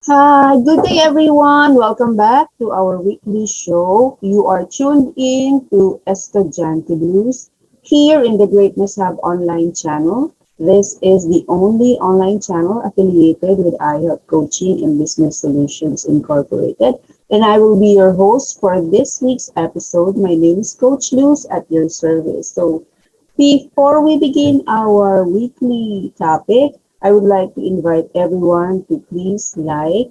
Hi, good day everyone. Welcome back to our weekly show. You are tuned in to Estudiante Blues here in the Greatness Hub online channel. This is the only online channel affiliated with iHelp Coaching and Business Solutions Incorporated. And I will be your host for this week's episode. My name is Coach Luz at your service. So before we begin our weekly topic, I would like to invite everyone to please like,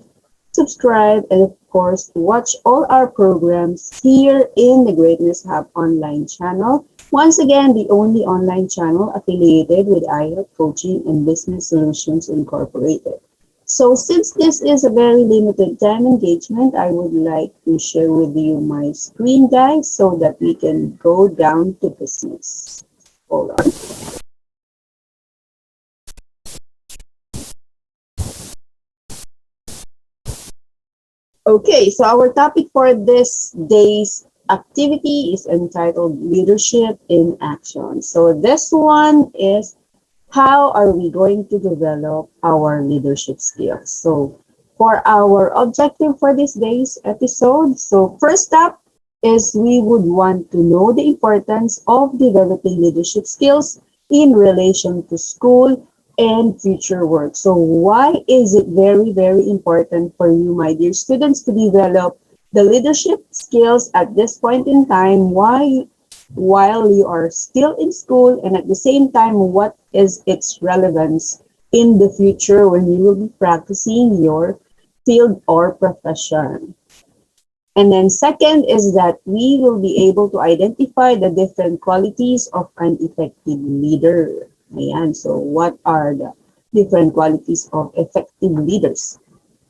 subscribe, and of course, watch all our programs here in the Greatness Hub online channel. Once again, the only online channel affiliated with iHelp Coaching and Business Solutions Incorporated. So since this is a very limited time engagement, I would like to share with you my screen, guys, so that we can go down to business. Hold on. Okay, so our topic for this day's activity is entitled Leadership in Action. So this one is how are we going to develop our leadership skills? So for our objective for this day's episode, so first up is we would want to know the importance of developing leadership skills in relation to school and future work. So why is it very, very important for you, my dear students, to develop the leadership skills at this point in time? Why while you are still in school, and at the same time, what is its relevance in the future when you will be practicing your field or profession? And then second is that we will be able to identify the different qualities of an effective leader. Ayan, so what are the different qualities of effective leaders?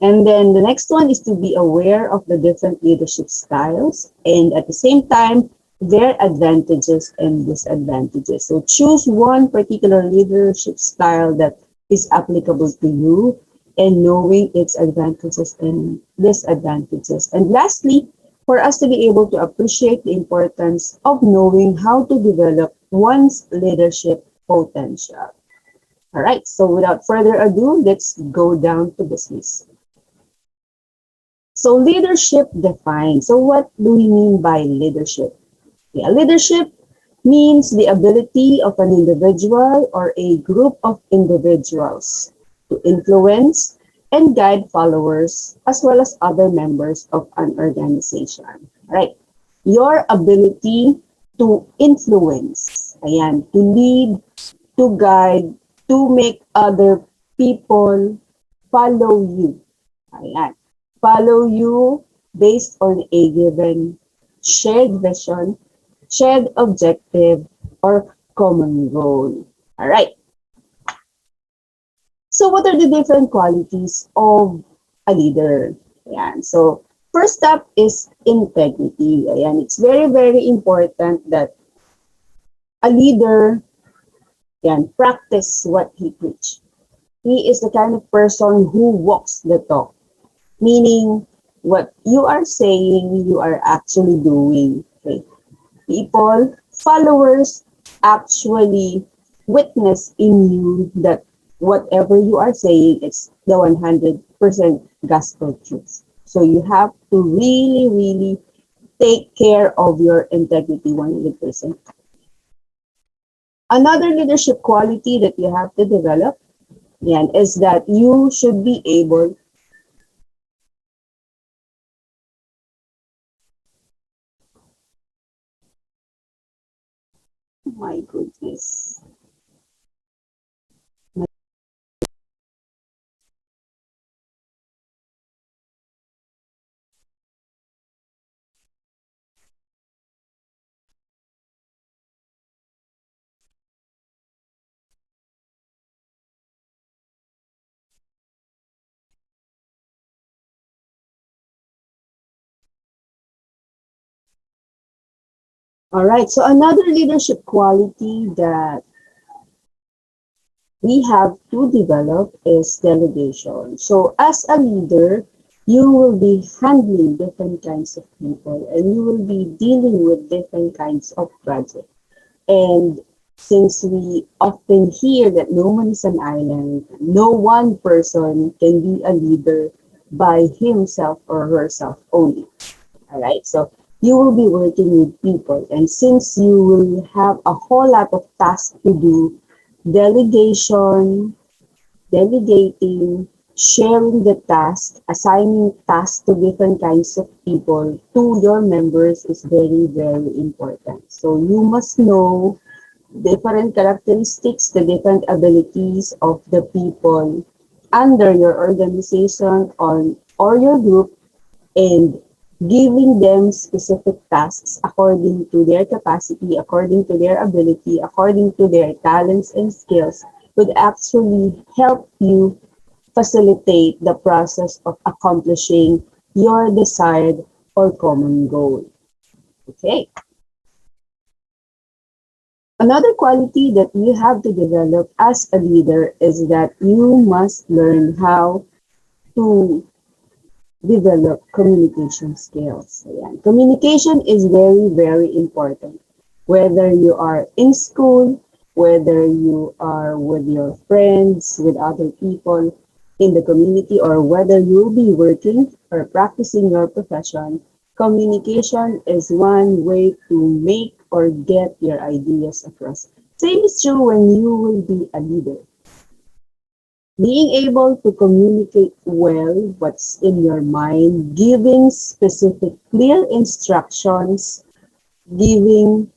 And then the next one is to be aware of the different leadership styles and at the same time, their advantages and disadvantages. So choose one particular leadership style that is applicable to you and knowing its advantages and disadvantages. And lastly, for us to be able to appreciate the importance of knowing how to develop one's leadership potential. All right, so without further ado, let's go down to business. So leadership defined. So what do we mean by leadership? Yeah, leadership means the ability of an individual or a group of individuals to influence and guide followers as well as other members of an organization. Right? Your ability to influence, ayan, to lead, to guide, to make other people follow you. Ayan. Follow you based on a given shared vision, shared objective, or common goal. All right. So what are the different qualities of a leader? Ayan. So first up is integrity. Ayan. It's very, very important that a leader can practice what he preach. He is the kind of person who walks the talk, meaning what you are saying, you are actually doing. Okay? People, followers actually witness in you that whatever you are saying is the 100% gospel truth. So you have to really, really take care of your integrity 100%. Another leadership quality that you have to develop yan, is that you should be able my goodness. All right. So another leadership quality that we have to develop is delegation. So as a leader, you will be handling different kinds of people and you will be dealing with different kinds of projects. And since we often hear that no one is an island, no one person can be a leader, by himself or herself only. All right. So you will be working with people, and since you will have a whole lot of tasks to do, delegation, delegating, sharing the task, assigning tasks to different kinds of people to your members is very, very important. So you must know different characteristics, the different abilities of the people under your organization or your group, and giving them specific tasks according to their capacity, according to their ability, according to their talents and skills would actually help you facilitate the process of accomplishing your desired or common goal. Okay. Another quality that you have to develop as a leader is that you must learn how to develop communication skills. Ayan. Communication is very, very important. Whether you are in school, whether you are with your friends, with other people in the community, or whether you'll be working or practicing your profession, communication is one way to make or get your ideas across. Same is true when you will be a leader. Being able to communicate well what's in your mind, giving specific clear instructions, giving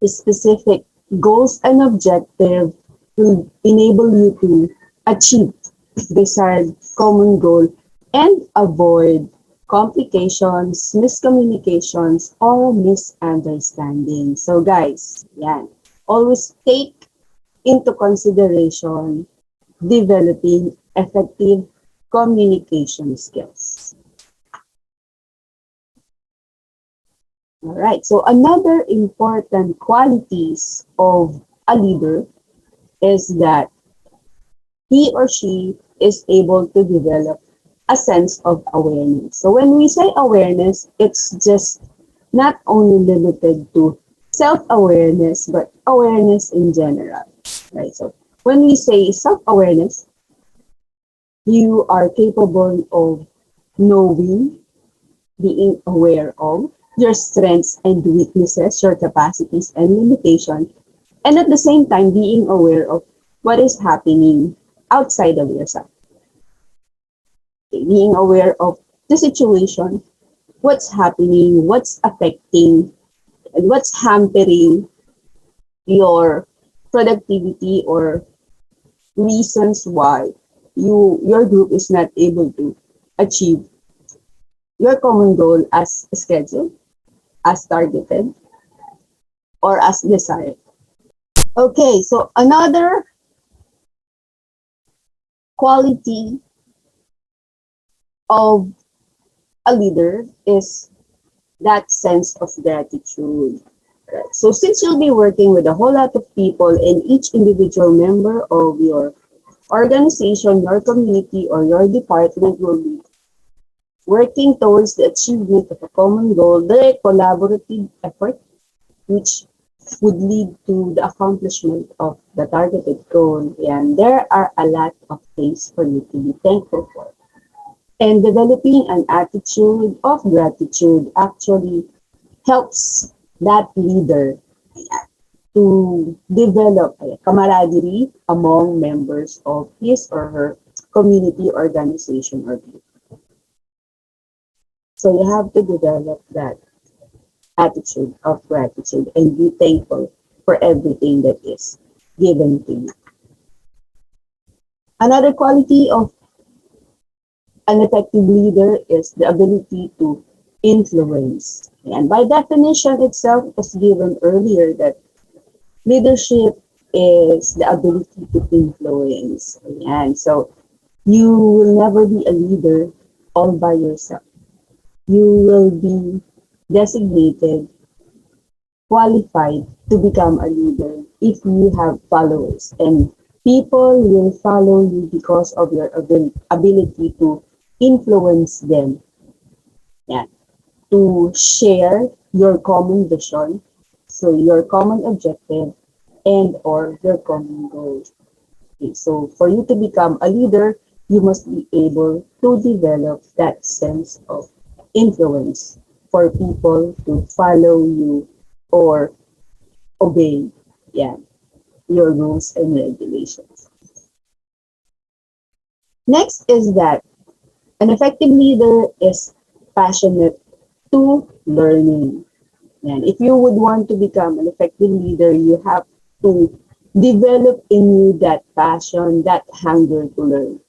specific goals and objectives will enable you to achieve desired common goal and avoid complications, miscommunications, or misunderstandings. So guys, yan, always take into consideration developing effective communication skills. All right. So another important qualities of a leader is that he or she is able to develop a sense of awareness. So when we say awareness, it's just not only limited to self-awareness, but awareness in general. Right. So when we say self-awareness, you are capable of knowing, being aware of your strengths and weaknesses, your capacities and limitations, and at the same time being aware of what is happening outside of yourself. Okay, being aware of the situation, what's happening, what's affecting, and what's hampering your productivity or reasons why your group is not able to achieve your common goal as scheduled, as targeted, or as desired. Okay, so another quality of a leader is that sense of gratitude. Right. So since you'll be working with a whole lot of people and each individual member of your organization, your community, or your department will be working towards the achievement of a common goal, the collaborative effort, which would lead to the accomplishment of the targeted goal. And there are a lot of things for you to be thankful for. And developing an attitude of gratitude actually helps that leader to develop camaraderie among members of his or her community, organization, or group. So you have to develop that attitude of gratitude and be thankful for everything that is given to you. Another quality of an effective leader is the ability to influence. And by definition itself, it was given earlier that leadership is the ability to influence. And so you will never be a leader all by yourself. You will be designated, qualified to become a leader if you have followers. And people will follow you because of your ability to influence them. Yeah. To share your common vision, so your common objective and or your common goal. Okay, so for you to become a leader, you must be able to develop that sense of influence for people to follow you or obey, yeah, your rules and regulations. Next is that an effective leader is passionate to learning. And if you would want to become an effective leader, you have to develop in you that passion, that hunger to learn.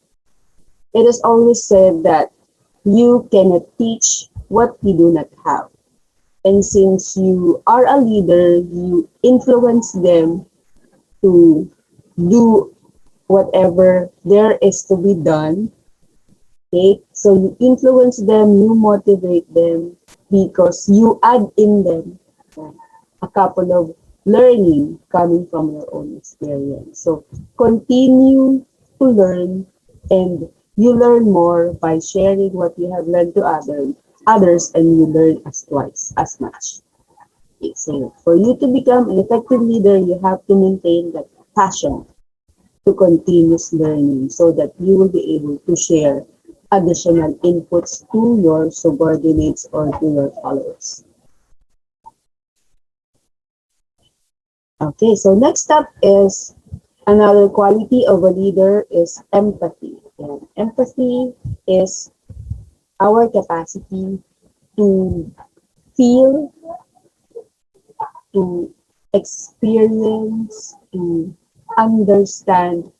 It is always said that you cannot teach what you do not have. And since you are a leader, you influence them to do whatever there is to be done. Okay? So you influence them, you motivate them because you add in them a couple of learning coming from your own experience. So continue to learn, and you learn more by sharing what you have learned to others, and you learn as twice as much. Okay, so for you to become an effective leader, you have to maintain that passion to continuous learning so that you will be able to share additional inputs to your subordinates or to your followers. Okay, so next up is another quality of a leader is empathy. And empathy is our capacity to feel, to experience, to understand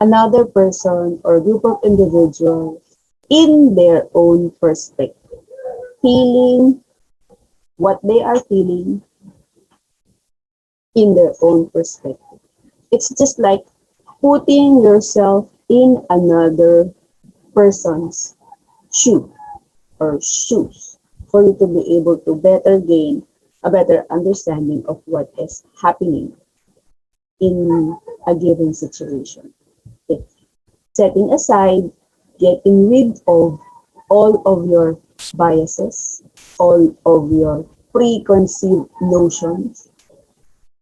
another person or group of individuals in their own perspective, feeling what they are feeling in their own perspective. It's just like putting yourself in another person's shoe or shoes for you to be able to better gain a better understanding of what is happening in a given situation. Okay. Setting aside, getting rid of all of your biases, all of your preconceived notions,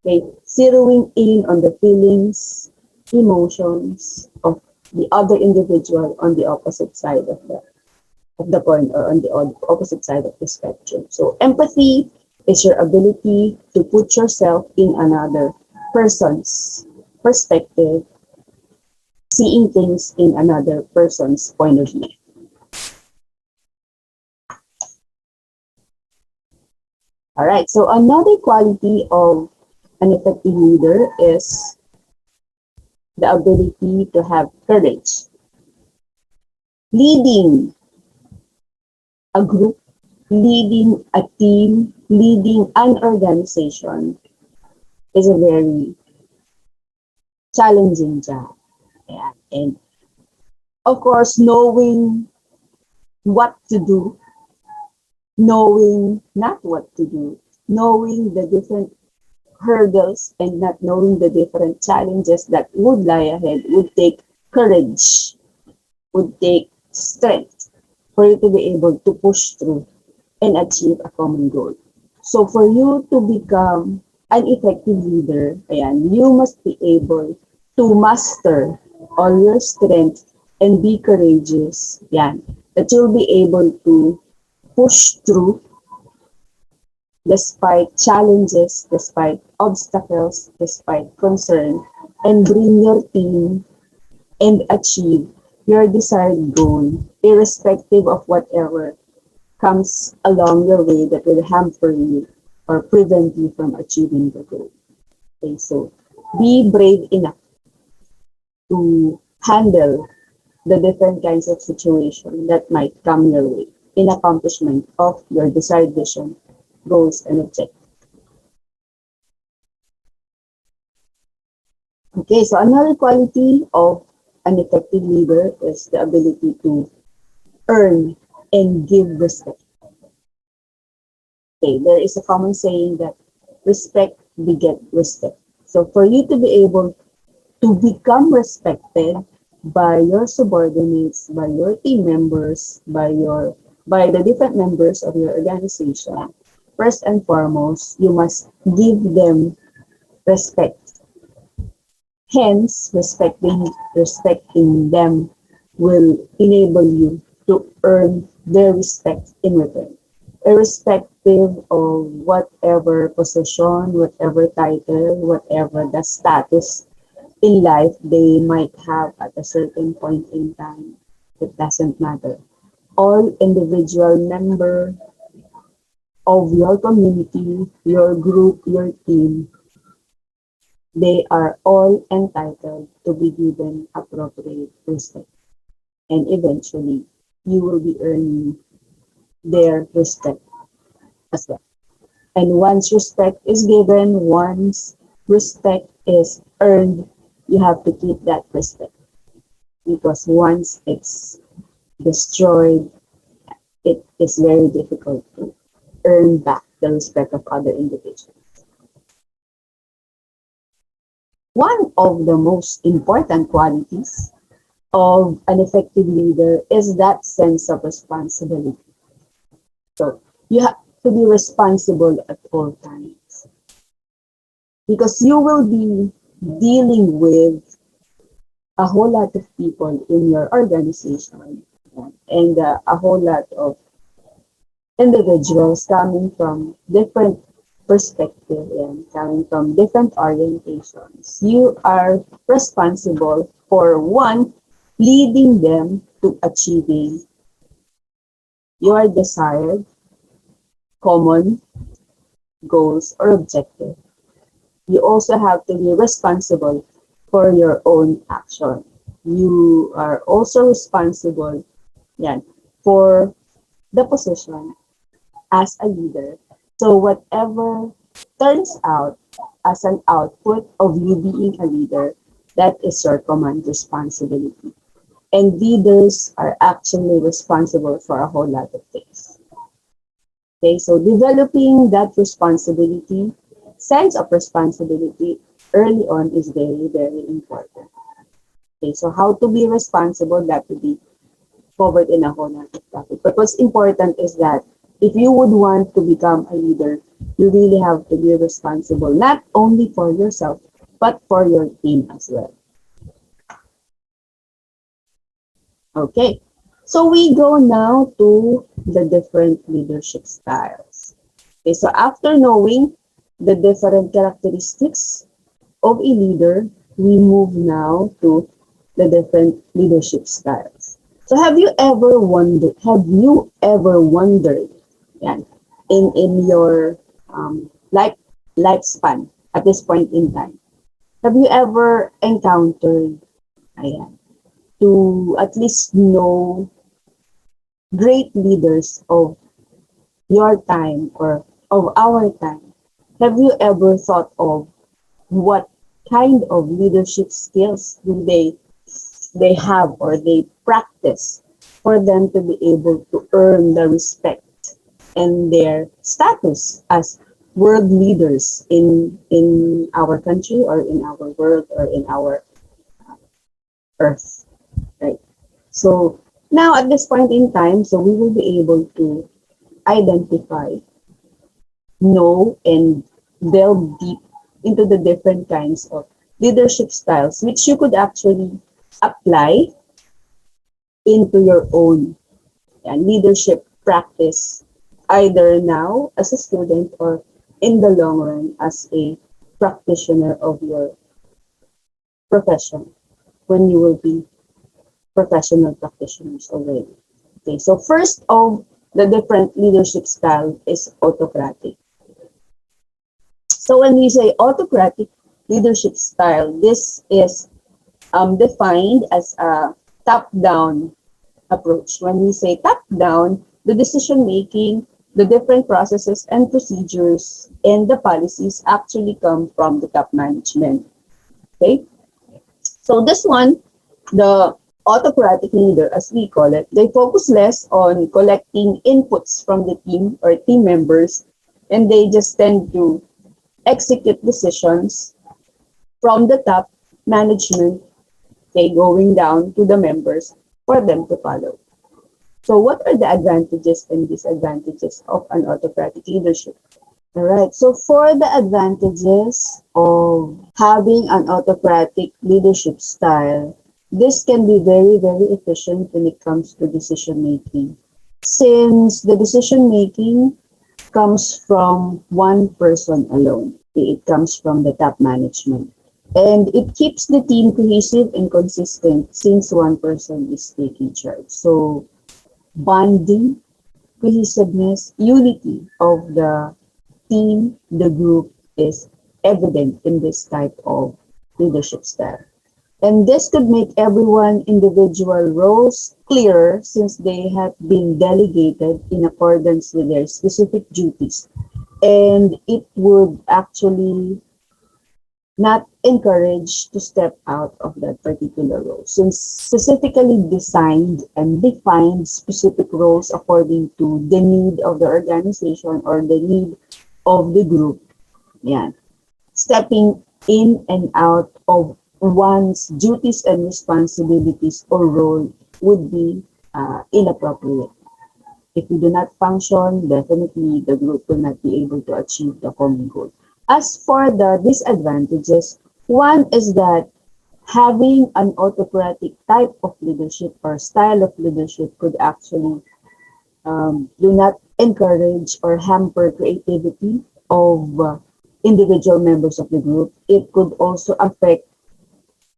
okay, zeroing in on the feelings, emotions of the other individual on the opposite side of the coin or on the opposite side of the spectrum. So empathy is your ability to put yourself in another person's perspective, seeing things in another person's point of view. All right, so another quality of an effective leader is the ability to have courage. Leading a group, leading a team, leading an organization is a very challenging job. Yeah. And of course, knowing what to do, knowing not what to do, knowing the different hurdles and not knowing the different challenges that would lie ahead would take courage, would take strength for you to be able to push through and achieve a common goal. So for you to become an effective leader, ayan, you must be able to master all your strength and be courageous. Yan, that you'll be able to push through despite challenges, despite obstacles, despite concern, and bring your team and achieve your desired goal, irrespective of whatever comes along your way that will hamper you or prevent you from achieving the goal. Okay, so be brave enough to handle the different kinds of situation that might come your way in accomplishment of your desired vision, goals, and objectives. Okay, so another quality of an effective leader is the ability to earn and give respect. Okay, there is a common saying that respect beget respect. So for you to be able to become respected by your subordinates, by your team members, by the different members of your organization, first and foremost, you must give them respect. Hence, respecting them will enable you to earn their respect in return, irrespective of whatever position, whatever title, whatever the status in life they might have at a certain point in time. It doesn't matter. All individual member of your community, your group, your team, they are all entitled to be given appropriate respect. And eventually, you will be earning their respect as well. And once respect is given, once respect is earned, you have to keep that respect. Because once it's destroyed, it is very difficult to earn back the respect of other individuals. One of the most important qualities of an effective leader is that sense of responsibility. So you have to be responsible at all times because you will be dealing with a whole lot of people in your organization and a whole lot of individuals coming from different perspectives and coming from different orientations. You are responsible for one, leading them to achieving your desired common goals or objective. You also have to be responsible for your own action. You are also responsible yan, for the position as a leader. So whatever turns out as an output of you being a leader, that is your command responsibility. And leaders are actually responsible for a whole lot of things. Okay, so developing that responsibility, sense of responsibility early on is very, very important. Okay, so how to be responsible, that to be covered in a whole lot of topic. But what's important is that if you would want to become a leader, you really have to be responsible, not only for yourself, but for your team as well. Okay, so we go now to the different leadership styles. Okay, so after knowing the different characteristics of a leader, we move now to the different leadership styles. So have you ever wondered yan, in your life lifespan at this point in time? Have you ever encountered ayan, to at least know great leaders of your time or of our time? Have you ever thought of what kind of leadership skills do they have or they practice for them to be able to earn the respect and their status as world leaders in our country or in our world or in our earth, right? So now at this point in time, so we will be able to identify, know, and delve deep into the different kinds of leadership styles which you could actually apply into your own leadership practice, either now as a student or in the long run as a practitioner of your profession when you will be professional practitioners already. Okay, so first of the different leadership style is autocratic. So when we say autocratic leadership style, this is defined as a top-down approach. When we say top-down, the decision making, the different processes and procedures and the policies actually come from the top management. Okay? So this one, the autocratic leader, as we call it, they focus less on collecting inputs from the team or team members, and they just tend to execute decisions from the top management, okay, going down to the members for them to follow. So what are the advantages and disadvantages of an autocratic leadership? All right. So for the advantages of having an autocratic leadership style, this can be very, very efficient when it comes to decision making. Since the decision making comes from one person alone, it comes from the top management. And it keeps the team cohesive and consistent since one person is taking charge. So bonding, cohesiveness, unity of the team, the group is evident in this type of leadership style. And this could make everyone individual roles clearer since they have been delegated in accordance with their specific duties. And it would actually not encourage to step out of that particular role since specifically designed and defined specific roles according to the need of the organization or the need of the group. Yeah. Stepping in and out of one's duties and responsibilities or role would be inappropriate. If we do not function, definitely the group will not be able to achieve the common goal. As for the disadvantages, one is that having an autocratic type of leadership or style of leadership could actually do not encourage or hamper creativity of individual members of the group. It could also affect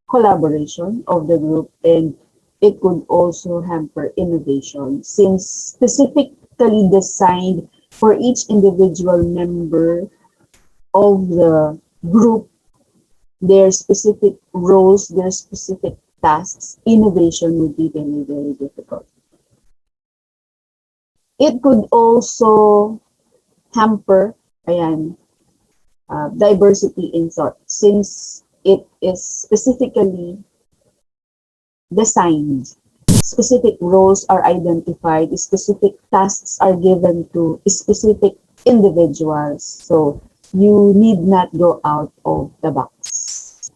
collaboration of the group, and it could also hamper innovation since specifically designed for each individual member of the group, their specific roles, their specific tasks, innovation would be very, very difficult. It could also hamper, ayan, diversity in thought since it is specifically designed. Specific roles are identified, specific tasks are given to specific individuals. So you need not go out of the box.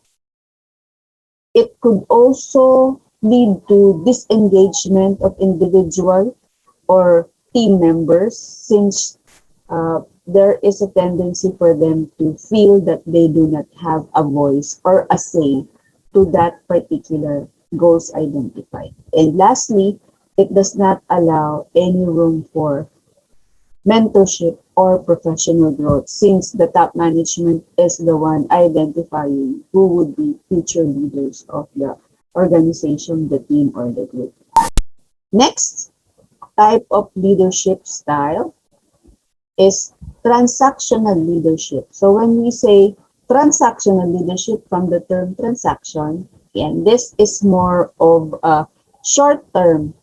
It could also lead to disengagement of individual or team members since there is a tendency for them to feel that they do not have a voice or a say to that particular goals identified. And lastly, it does not allow any room for mentorship or professional growth since the top management is the one identifying who would be future leaders of the organization, the team, or the group. Next type of leadership style is transactional leadership. So when we say transactional leadership from the term transaction, and this is more of a short-term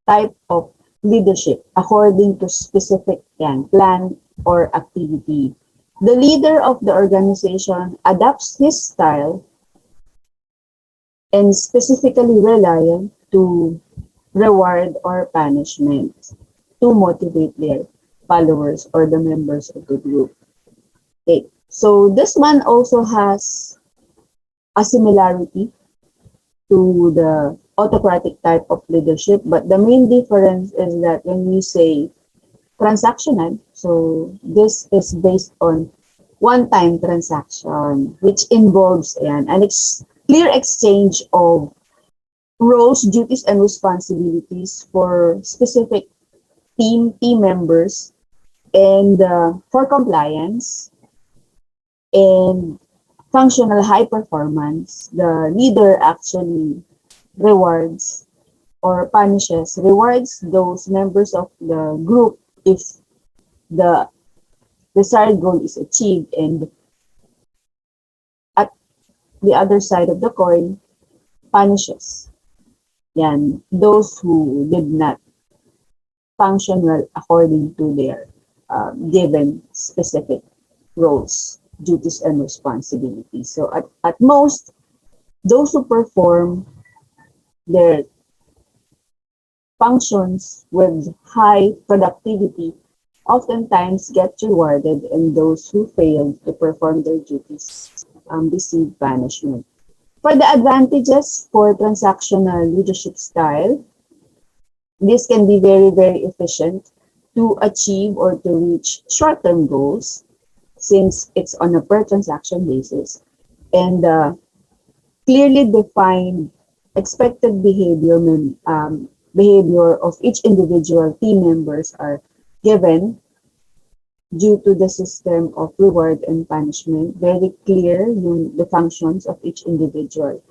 type of leadership according to specific plan or activity. The leader of the organization adapts his style and specifically reliant to reward or punishment to motivate their followers or the members of the group. Okay. So this one also has a similarity to the autocratic type of leadership, but the main difference is that when we say transactional, so this is based on one-time transaction, which involves clear exchange of roles, duties, and responsibilities for specific team members and for compliance and functional high performance, the leader actually rewards or punishes, rewards those members of the group if the desired goal is achieved, and at the other side of the coin, punishes those who did not function well according to their given specific roles, duties, and responsibilities. So at most, those who perform their functions with high productivity oftentimes get rewarded, and those who fail to perform their duties receive punishment. For the advantages for transactional leadership style, this can be very, very efficient to achieve or to reach short-term goals since it's on a per transaction basis, and clearly defined expected behavior of each individual team members are given due to the system of reward and punishment. Very clear the functions of each individual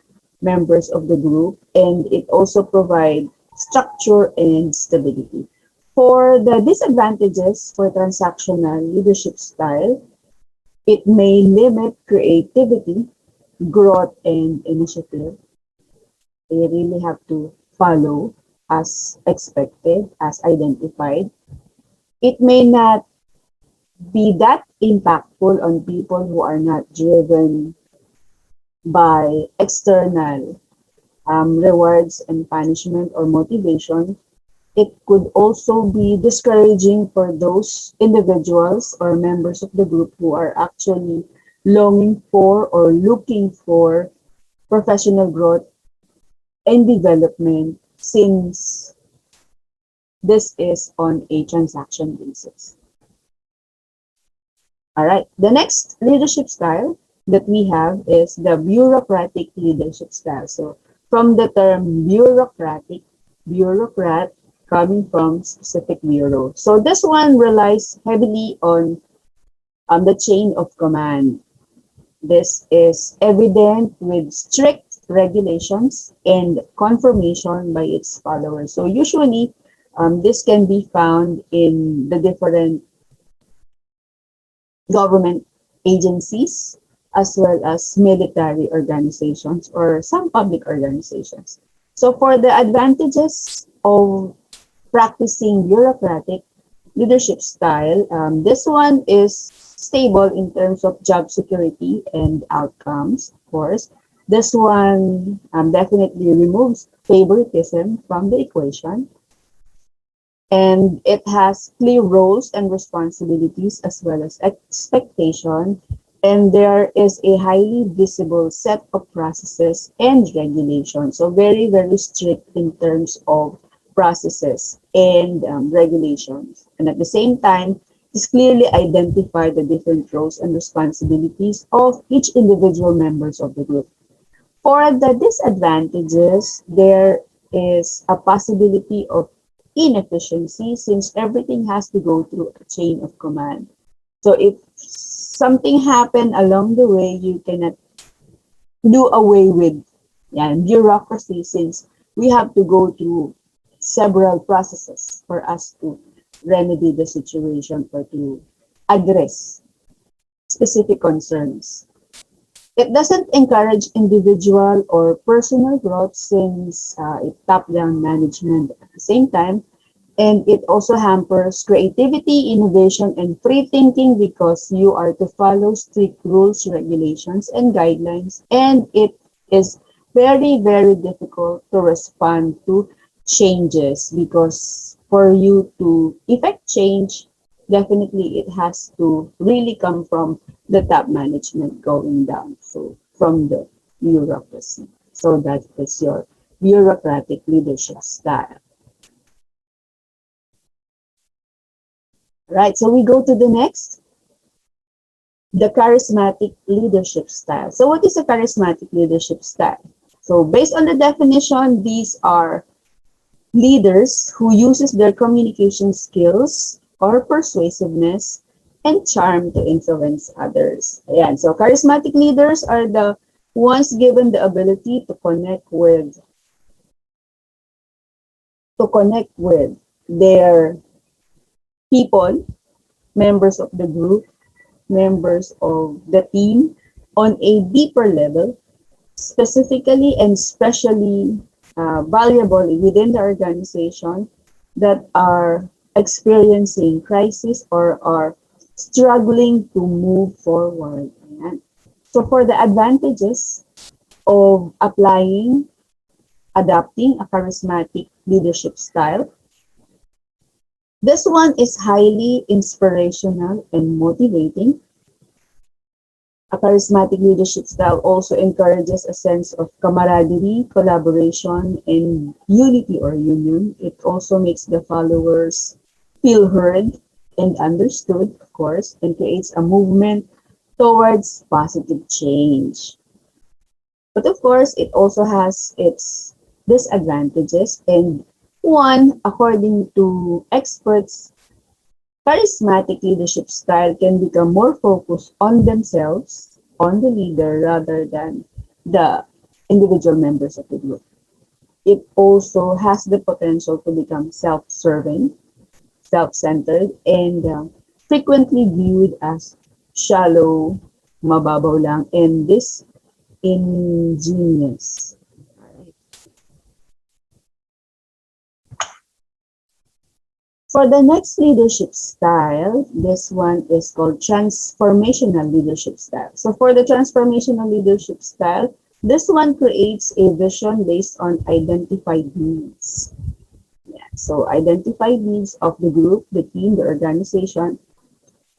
members of the group, and it also provides structure and stability. For the disadvantages for transactional leadership style, it may limit creativity, growth, and initiative. They really have to follow as expected, as identified. It may not be that impactful on people who are not driven by external rewards and punishment or motivation. It could also be discouraging for those individuals or members of the group who are actually longing for or looking for professional growth and development since this is on a transaction basis. All right, the next leadership style that we have is the bureaucratic leadership style. So from the term bureaucratic, bureaucrat coming from specific bureau. So this one relies heavily on the chain of command. This is evident with strict regulations and confirmation by its followers. So usually, this can be found in the different government agencies as well as military organizations or some public organizations. So for the advantages of practicing bureaucratic leadership style, this one is stable in terms of job security and outcomes, of course. This one definitely removes favoritism from the equation, and it has clear roles and responsibilities as well as expectation, and there is a highly visible set of processes and regulations. So very, very strict in terms of processes and regulations. And at the same time, it's clearly identify the different roles and responsibilities of each individual members of the group. For the disadvantages, there is a possibility of inefficiency since everything has to go through a chain of command. So if something happened along the way, you cannot do away with bureaucracy since we have to go through several processes for us to remedy the situation or to address specific concerns. It doesn't encourage individual or personal growth since it top-down management at the same time, and it also hampers creativity, innovation, and free thinking because you are to follow strict rules, regulations, and guidelines, and it is very, very difficult to respond to changes because for you to effect change, definitely it has to really come from the top management going down, so from the bureaucracy. So that is your bureaucratic leadership style. Right, so we go to the next, the charismatic leadership style. So what is a charismatic leadership style? So based on the definition, these are leaders who uses their communication skills or persuasiveness and charm to influence others. Ayan. So charismatic leaders are the ones given the ability to connect with their people, members of the group, members of the team on a deeper level, specifically and specially valuable within the organization that are experiencing crisis or are struggling to move forward. Ayan. So for the advantages of adopting a charismatic leadership style, this one is highly inspirational and motivating. A charismatic leadership style also encourages a sense of camaraderie, collaboration, and unity or union. It also makes the followers feel heard and understood, of course, and creates a movement towards positive change. But of course, it also has its disadvantages. And one, according to experts, charismatic leadership style can become more focused on themselves, on the leader, rather than the individual members of the group. It also has the potential to become self-serving, self-centered, and frequently viewed as shallow, mababaw lang, and disingenuous. For the next leadership style, this one is called transformational leadership style. So for the transformational leadership style, this one creates a vision based on identified needs. Yeah. So identified needs of the group, the team, the organization,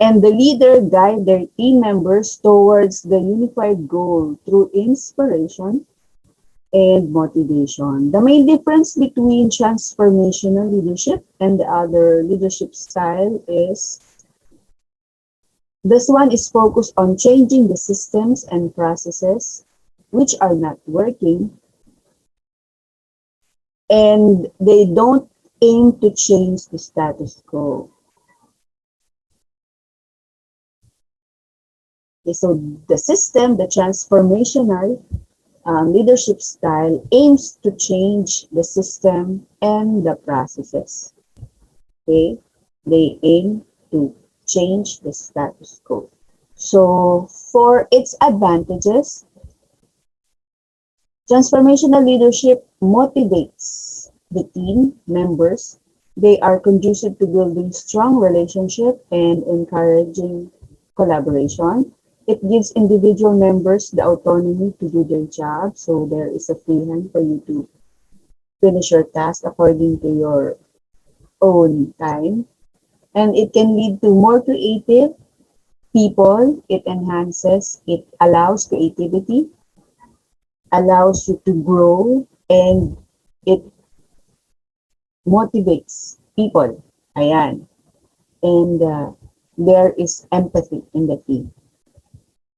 and the leader guide their team members towards the unified goal through inspiration and motivation. The main difference between transformational leadership and the other leadership style is this one is focused on changing the systems and processes which are not working, and they don't aim to change the status quo. Okay, so the system, the transformational leadership style aims to change the system and the processes. Okay, they aim to change the status quo. So for its advantages, transformational leadership motivates the team members. They are conducive to building strong relationship and encouraging collaboration. It gives individual members the autonomy to do their job. So there is a free hand for you to finish your task according to your own time. And it can lead to more creative people. It enhances, it allows creativity, allows you to grow, and it motivates people. Ayan. And there is empathy in the team.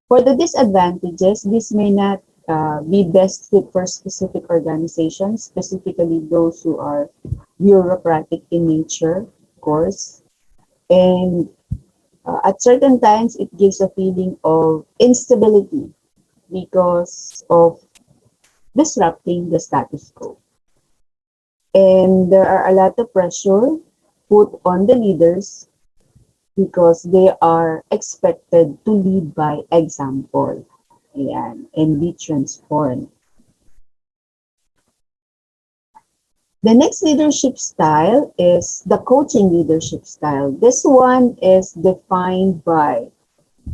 For the disadvantages, this may not be best fit for specific organizations, specifically those who are bureaucratic in nature, of course. And at certain times, it gives a feeling of instability because of disrupting the status quo. And there are a lot of pressure put on the leaders because they are expected to lead by example. Ayan, and be transformed. The next leadership style is the coaching leadership style. This one is defined by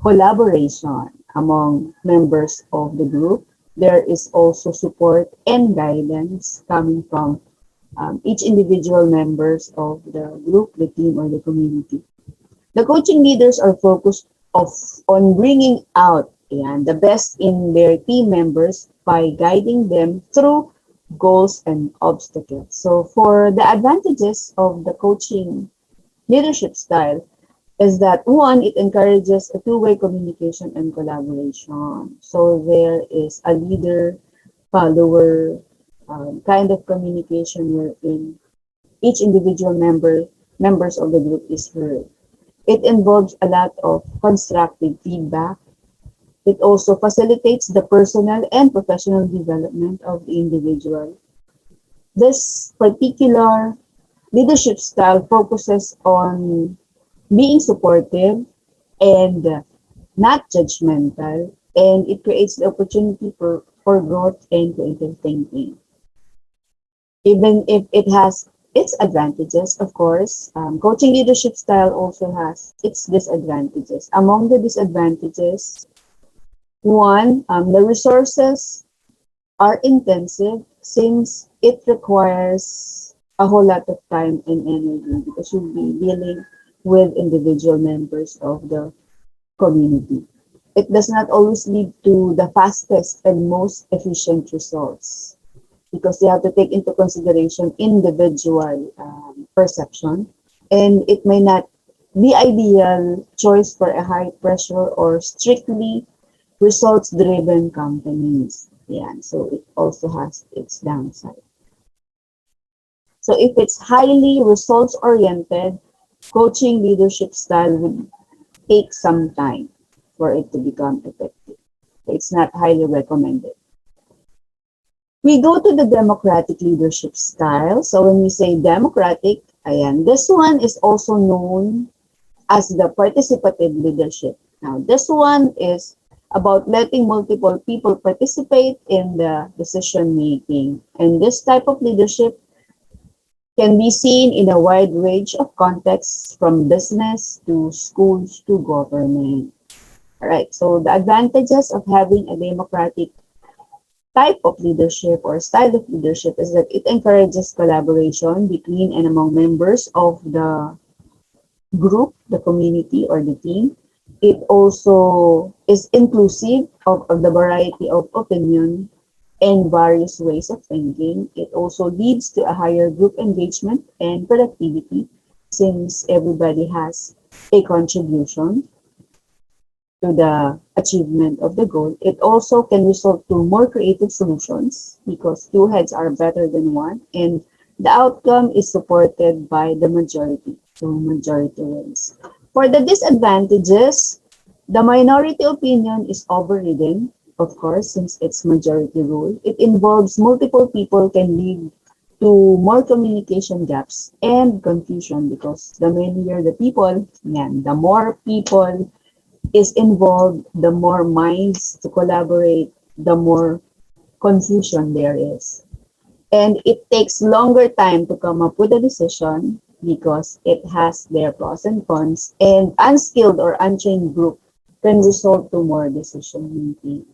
collaboration among members of the group. There is also support and guidance coming from each individual members of the group, the team, or the community. The coaching leaders are focused on bringing out the best in their team members by guiding them through goals and obstacles. So for the advantages of the coaching leadership style is that one, it encourages a two-way communication and collaboration. So there is a leader-follower kind of communication wherein each individual members of the group is heard. It involves a lot of constructive feedback. It also facilitates the personal and professional development of the individual. This particular leadership style focuses on being supportive and not judgmental, and it creates the opportunity for growth and creative thinking. Even if it has its advantages, of course, coaching leadership style also has its disadvantages. Among the disadvantages, one, the resources are intensive since it requires a whole lot of time and energy because you'll be dealing with individual members of the community. It does not always lead to the fastest and most efficient results because they have to take into consideration individual perception. and it may not be ideal choice for a high pressure or strictly results driven companies. Yeah, so it also has its downside. So if it's highly results oriented, coaching leadership style would take some time for it to become effective. It's not highly recommended. We go to the democratic leadership style. So when we say democratic, ayan, this one is also known as the participative leadership. Now, this one is about letting multiple people participate in the decision making. And this type of leadership can be seen in a wide range of contexts from business to schools to government. All right, so the advantages of having a democratic type of leadership or style of leadership is that it encourages collaboration between and among members of the group, the community, or the team. It also is inclusive of the variety of opinion and various ways of thinking. It also leads to a higher group engagement and productivity since everybody has a contribution to the achievement of the goal. It also can result to more creative solutions because two heads are better than one, and the outcome is supported by the majority. So majority wins. For the disadvantages, the minority opinion is overridden, of course, since it's majority rule. It involves multiple people can lead to more communication gaps and confusion because the many the people, yan, the more people is involved, the more minds to collaborate, the more confusion there is. And it takes longer time to come up with a decision because it has their pros and cons. And unskilled or untrained group can result to more decision making.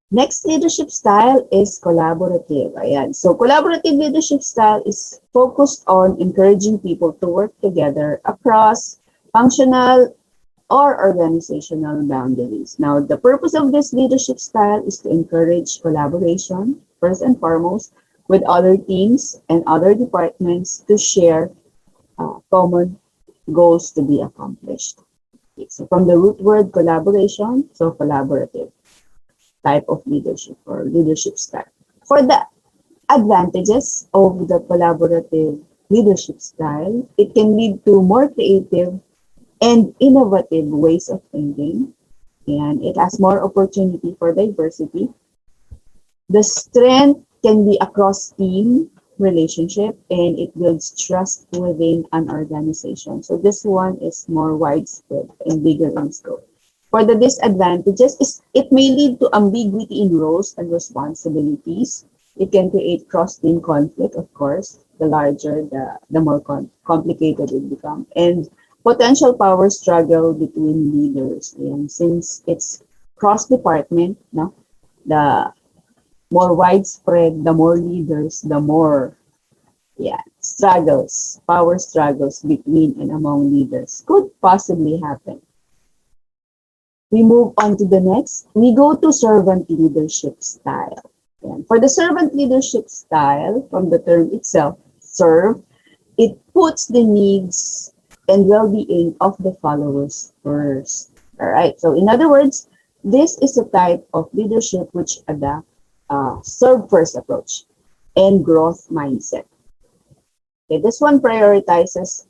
Next leadership style is collaborative. Ayan. So collaborative leadership style is focused on encouraging people to work together across functional or organizational boundaries. Now, the purpose of this leadership style is to encourage collaboration, first and foremost, with other teams and other departments to share common goals to be accomplished. Okay, so from the root word collaboration, so collaborative type of leadership or leadership style. For the advantages of the collaborative leadership style, it can lead to more creative and innovative ways of thinking, and it has more opportunity for diversity. The strength can be across team relationship and it builds trust within an organization. So this one is more widespread and bigger in scope. For the disadvantages, is it may lead to ambiguity in roles and responsibilities. It can create cross-team conflict, of course. The larger, the more complicated it becomes. And potential power struggle between leaders. And since it's cross-department, no, the more widespread, the more leaders, the more struggles, power struggles between and among leaders could possibly happen. We move on to the next. We go to servant leadership style. And for the servant leadership style, from the term itself, serve, it puts the needs and well-being of the followers first. All right. So in other words, this is a type of leadership which adapt serve first approach and growth mindset. Okay, this one prioritizes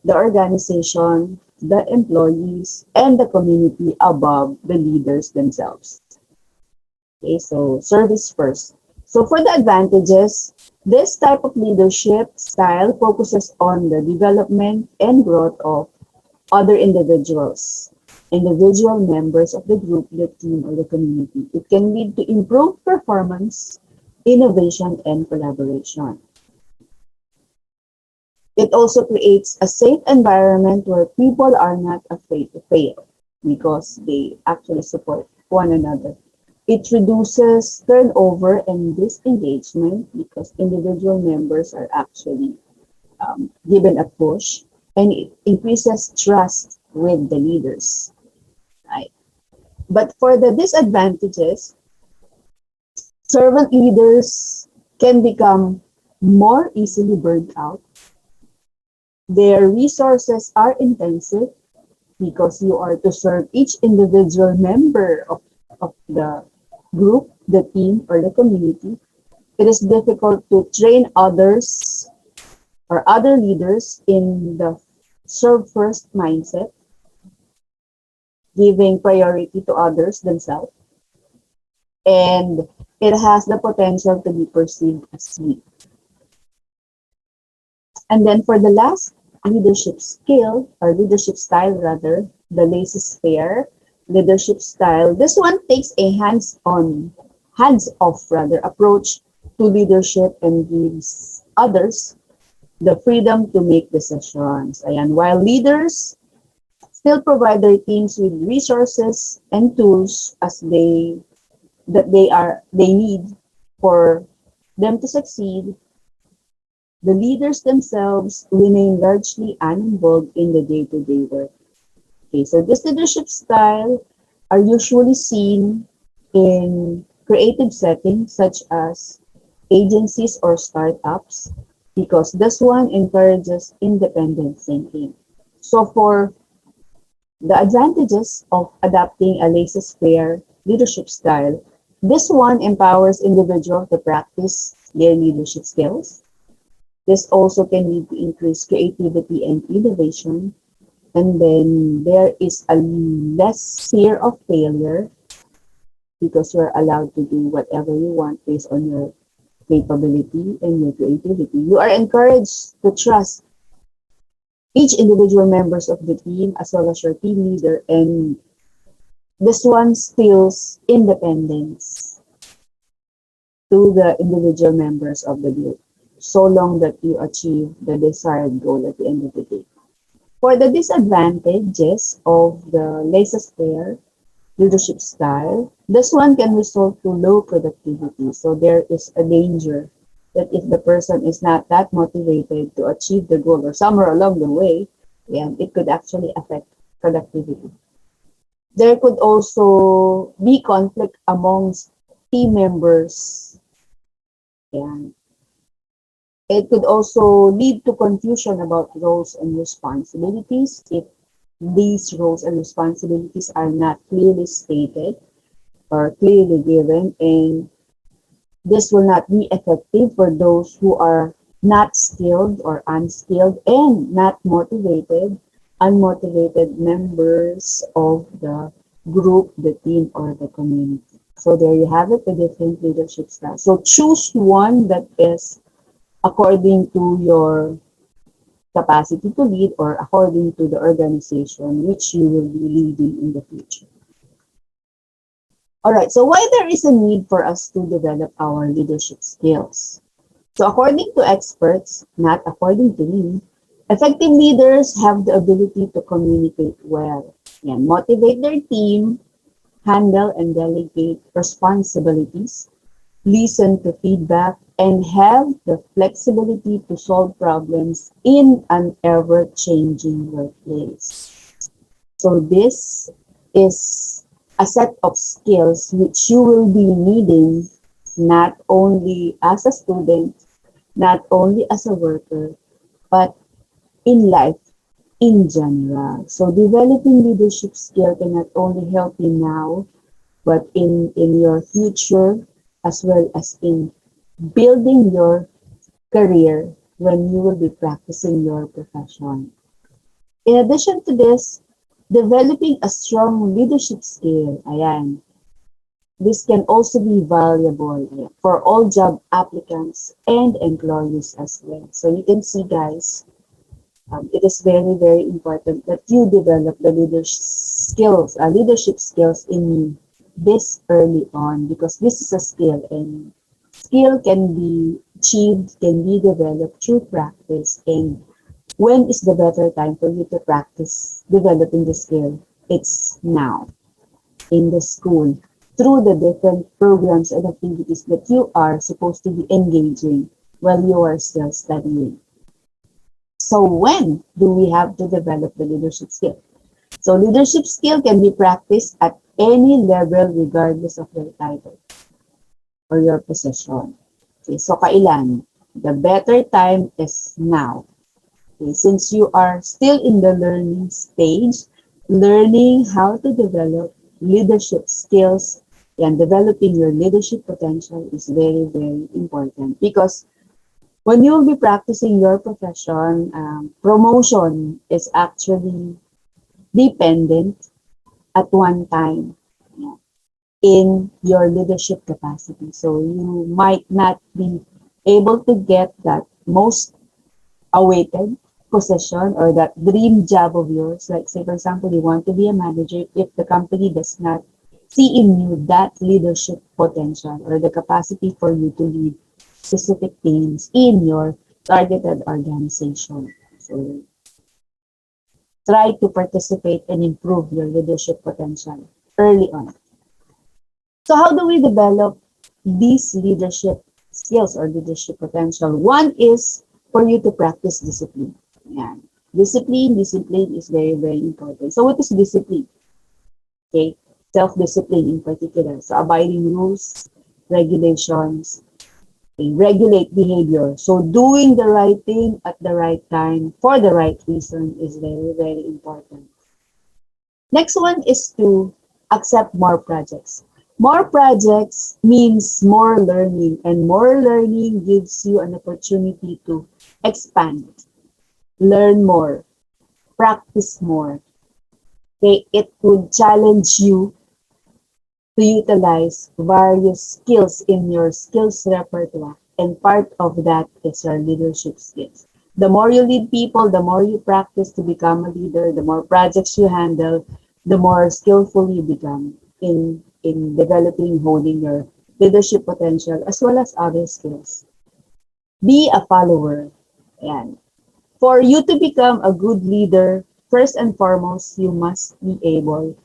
the organization, the employees, and the community above the leaders themselves. Okay, so service first. So for the advantages, this type of leadership style focuses on the development and growth of other individual members of the group, the team, or the community. It can lead to improved performance, innovation, and collaboration. It also creates a safe environment where people are not afraid to fail because they actually support one another. It reduces turnover and disengagement because individual members are actually given a push, and it increases trust with the leaders. Right? But for the disadvantages, servant leaders can become more easily burned out. Their resources are intensive because you are to serve each individual member of the group, the team, or the community. It is difficult to train others or other leaders in the serve first mindset, giving priority to others themselves, and it has the potential to be perceived as weak. And then for the last leadership skill, or leadership style rather, the laissez-faire leadership style, this one takes a hands-off rather approach to leadership and gives others the freedom to make decisions. Ayan, while leaders still provide their teams with resources and tools as they need for them to succeed, the leaders themselves remain largely uninvolved in the day-to-day work. Okay, so this leadership style are usually seen in creative settings such as agencies or startups because this one encourages independent thinking. So for the advantages of adopting a laissez-faire leadership style, this one empowers individuals to practice their leadership skills. This also can lead to increased creativity and innovation. And then there is a less fear of failure because you're allowed to do whatever you want based on your capability and your creativity. You are encouraged to trust each individual members of the team as well as your team leader, and this one instills independence to the individual members of the group so long that you achieve the desired goal at the end of the day. For the disadvantages of the laissez-faire leadership style, this one can result to low productivity. So there is a danger that if the person is not that motivated to achieve the goal or somewhere along the way, yeah, it could actually affect productivity. There could also be conflict amongst team members. Yeah. It could also lead to confusion about roles and responsibilities if these roles and responsibilities are not clearly stated or clearly given, and this will not be effective for those who are not skilled or unskilled and not motivated, unmotivated members of the group, the team, or the community. So there you have it, the different leadership styles. So choose one that is according to your capacity to lead or according to the organization which you will be leading in the future. All right, so why there is a need for us to develop our leadership skills? So according to experts, not according to me, effective leaders have the ability to communicate well and motivate their team, handle and delegate responsibilities, listen to feedback, and have the flexibility to solve problems in an ever-changing workplace. So this is a set of skills which you will be needing not only as a student, not only as a worker, but in life in general. So developing leadership skill can not only help you now, but in your future as well as in building your career when you will be practicing your profession. In addition to this, developing a strong leadership skill, ayan, this can also be valuable for all job applicants and employees as well. So you can see, guys, it is very, very important that you develop the leadership skills in you this early on because this is a skill and skill can be achieved, can be developed through practice. And when is the better time for you to practice developing the skill? It's now in the school through the different programs and activities that you are supposed to be engaging while you are still studying. So when do we have to develop the leadership skill? So leadership skill can be practiced at any level regardless of your title or your position. Okay, so kailan? The better time is now. Okay, since you are still in the learning stage, learning how to develop leadership skills and developing your leadership potential is very, very important because when you'll be practicing your profession, promotion is actually dependent at one time, yeah, in your leadership capacity. So you might not be able to get that most awaited position or that dream job of yours. Like say, for example, you want to be a manager if the company does not see in you that leadership potential or the capacity for you to lead specific teams in your targeted organization. So try to participate and improve your leadership potential early on. So how do we develop these leadership skills or leadership potential? One is for you to practice discipline. Yeah. Discipline is very, very important. So what is discipline? Okay. Self-discipline in particular. So abiding rules, regulations, okay, regulate behavior. So doing the right thing at the right time for the right reason is very, very important. Next one is to accept more projects. More projects means more learning, and more learning gives you an opportunity to expand, learn more, practice more. Okay, it would challenge you to utilize various skills in your skills repertoire, and part of that is your leadership skills. The more you lead people, the more you practice to become a leader, the more projects you handle, the more skillful you become in developing, holding your leadership potential as well as other skills. Be a follower. And for you to become a good leader, first and foremost, you must be able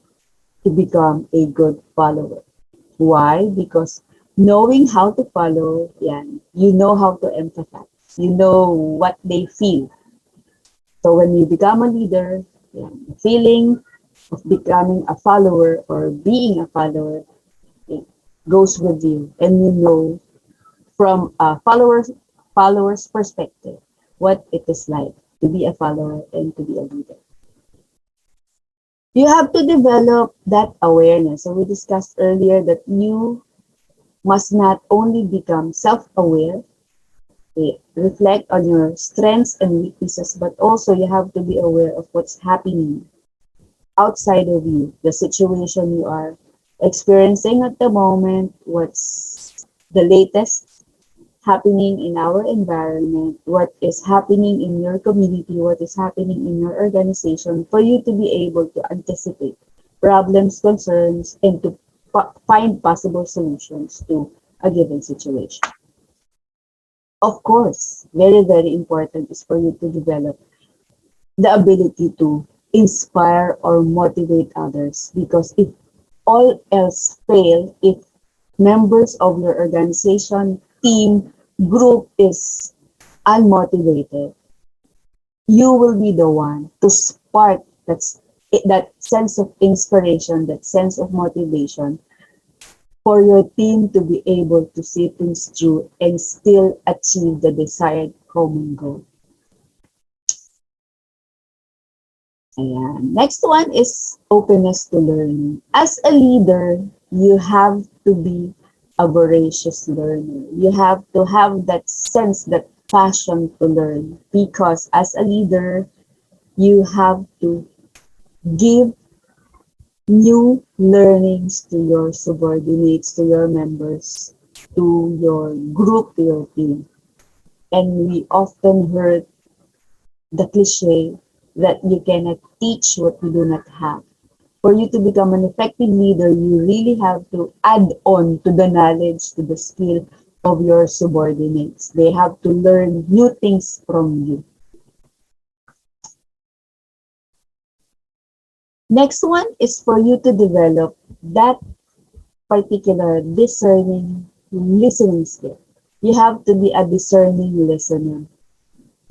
to become a good follower. Why? Because knowing how to follow, yan, you know how to empathize. You know what they feel. So when you become a leader, yan, the feeling of becoming a follower or being a follower, it goes with you. And you know from a follower's perspective what it is like to be a follower and to be a leader. You have to develop that awareness. So we discussed earlier that you must not only become self-aware, reflect on your strengths and weaknesses, but also you have to be aware of what's happening outside of you, the situation you are experiencing at the moment, what's the latest happening in our environment, what is happening in your community, what is happening in your organization, for you to be able to anticipate problems, concerns, and to find possible solutions to a given situation. Of course, very, very important is for you to develop the ability to inspire or motivate others because if all else fail, if members of your organization, team, group is unmotivated, you will be the one to spark that sense of inspiration, that sense of motivation for your team to be able to see things through and still achieve the desired common goal. Ayan. Next one is openness to learning. As a leader, you have to be a voracious learner. You have to have that sense, that passion to learn because as a leader, you have to give new learnings to your subordinates, to your members, to your group, to your team. And we often heard the cliche that you cannot teach what you do not have. For you to become an effective leader, you really have to add on to the knowledge, to the skill of your subordinates. They have to learn new things from you. Next one is for you to develop that particular discerning listening skill. You have to be a discerning listener.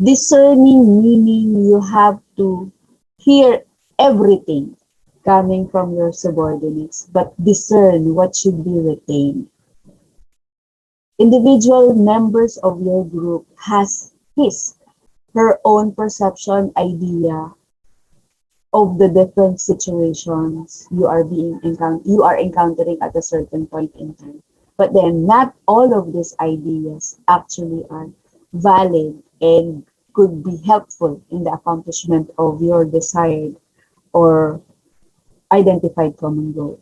Discerning meaning you have to hear everything coming from your subordinates, but discern what should be retained. individual members of your group has his, her own perception, idea of the different situations you are encountering at a certain point in time. But then not all of these ideas actually are valid and could be helpful in the accomplishment of your desired or identified common goal.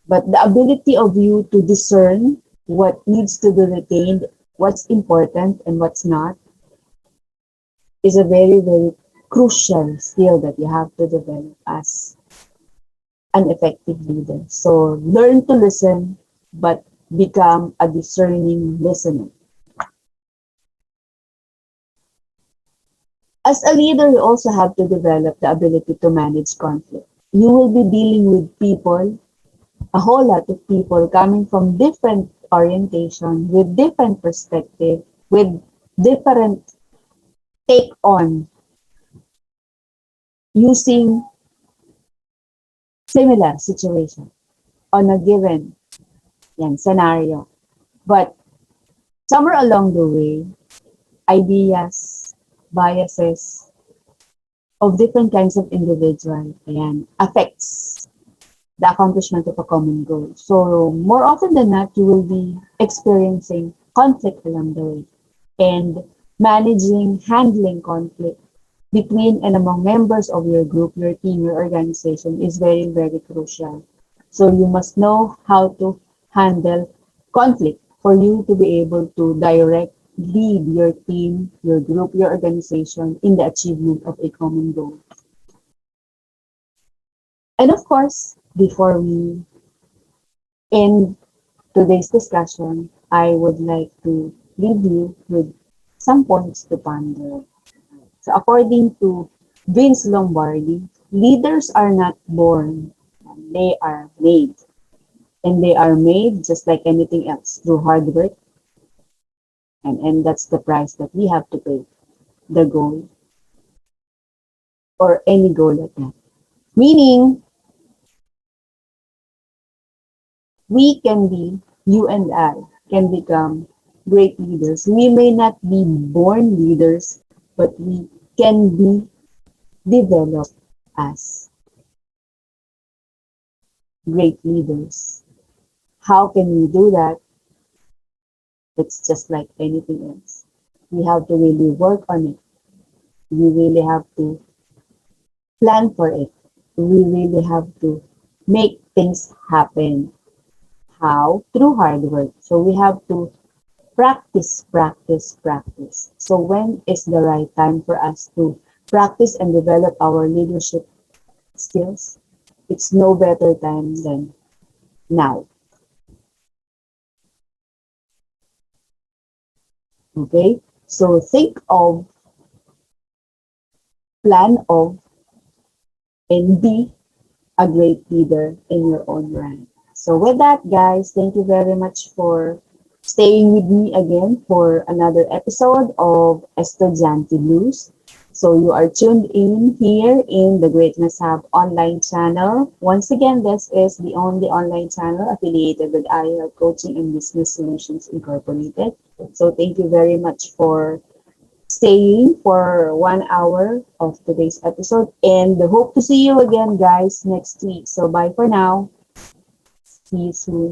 But the ability of you to discern what needs to be retained, what's important and what's not, is a very, very crucial skill that you have to develop as an effective leader. So learn to listen, but become a discerning listener. As a leader, you also have to develop the ability to manage conflict. You will be dealing with people, a whole lot of people coming from different orientation, with different perspective, with different take on using similar situation on a given scenario. But somewhere along the way, ideas, biases of different kinds of individual affects the accomplishment of a common goal. So more often than not, you will be experiencing conflict along the way and handling conflict between and among members of your group, your team, your organization is very, very crucial. So you must know how to handle conflict for you to be able to lead your team, your group, your organization in the achievement of a common goal. And of course, before we end today's discussion, I would like to leave you with some points to ponder. So according to Vince Lombardi, leaders are not born, they are made. And they are made just like anything else through hard work. And that's the price that we have to pay, the goal or any goal at that. Meaning, you and I can become great leaders. We may not be born leaders, but we can be developed as great leaders. How can we do that? It's just like anything else. We have to really work on it. We really have to plan for it. We really have to make things happen. How? Through hard work. So we have to practice, practice, practice. So when is the right time for us to practice and develop our leadership skills? It's no better time than now. Okay? So think of, plan of, and be a great leader in your own right. So with that, guys, thank you very much for staying with me again for another episode of Estudiante Blues. So you are tuned in here in the Greatness Hub online channel. Once again, this is the only online channel affiliated with IEL Coaching and Business Solutions Incorporated. So thank you very much for staying for 1 hour of today's episode, and hope to see you again, guys, next week. So bye for now. See you soon.